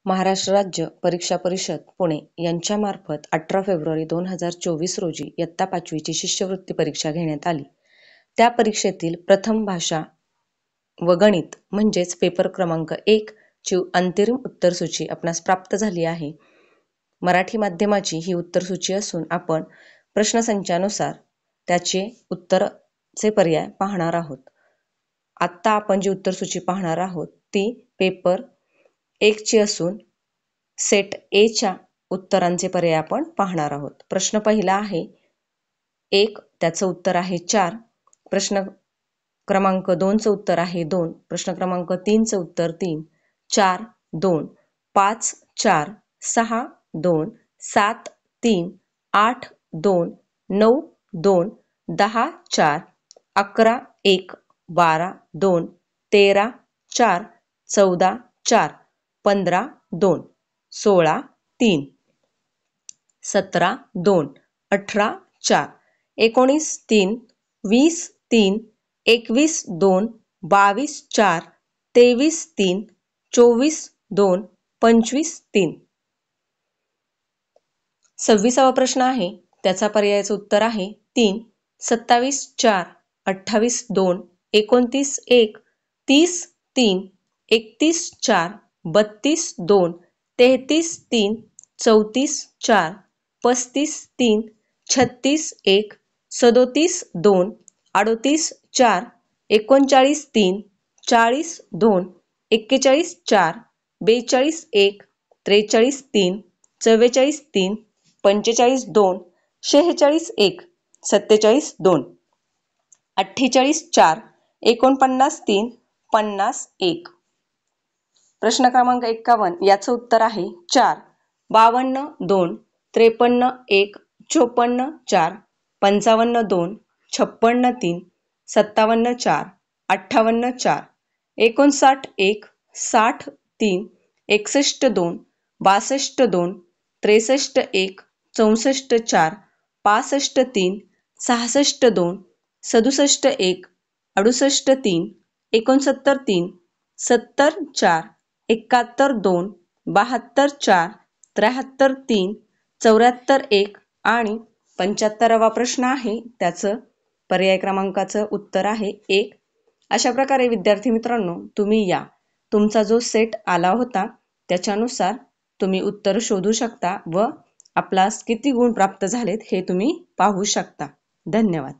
महाराष्ट्र राज्य परीक्षा परिषद पुणे यांच्यामार्फत 18 फेब्रुवारी 2024 रोजी इयत्ता 5वीची शिष्यवृत्ती परीक्षा घेण्यात आली. त्या परीक्षेतील प्रथम भाषा व गणित म्हणजेच पेपर क्रमांक 1 ची अंतरिम उत्तरसूची आपणास प्राप्त झाली आहे. मराठी माध्यमाची ही उत्तरसूची असून आपण प्रश्नसंचानुसार त्याचे उत्तरचे पर्याय पाहणार आहोत. आत्ता आपण जी उत्तरसूची पाहणार आहोत ती पेपर 1 ची असून सेट ए च्या उत्तरांचे पर्याय आपण पाहणार आहोत. प्रश्न पहिला आहे 1, त्याचं उत्तर आहे 4. प्रश्न क्रमांक 2 चं उत्तर आहे 2. प्रश्न क्रमांक 3 चं उत्तर 3, 4, 2, 5, 4, 6, 2, 7, 3, 8, 2, 9, 2, 10, 4, 11, 1, 12, 2, 13, 4, 14, 4, 15, 2, 16, 3, 17, 2, 18, 4, 19, 3, 20, 3, 21, 2, 22, 4, 23, 3, 24, 2, 25, 3. 26वा प्रश्न आहे त्याचा पर्यायाचं उत्तर आहे 3, 27, 4, 28, 2, 29, 1, 30, 3, 31, 4, 32, 2, 33, 3, 34, 4, 35, 3, 36, 1, 37, 2, 38, 4, 39, 3, 40, 2, 41, 4, 42, 1, 43, 3, 44, 3, 45, 2, 46, 1, 47, 2, 48, 4, 49, 3, 50, 1. प्रश्न क्रमांक 51 याचं उत्तर आहे 4, 52, 2, 53, 1, 54, 4, 55, 2, 56, 3, 57, 4, 58, 4, 59, 1, 60, 3, 61, 2, 62, 2, 63, 1, 64, 4, 65, 3, 66, 2, 67, 1, 68, 3, 69, 3, 70, 4, 71, 2, 72, 4, 73, 3, 74, 1 आणि 75वा प्रश्न आहे त्याचं पर्याय क्रमांकाचं उत्तर आहे 1. अशा प्रकारे विद्यार्थी मित्रांनो तुम्ही या तुमचा जो सेट आला होता त्याच्यानुसार तुम्ही उत्तर शोधू शकता व आपल्यास किती गुण प्राप्त झालेत हे तुम्ही पाहू शकता. धन्यवाद.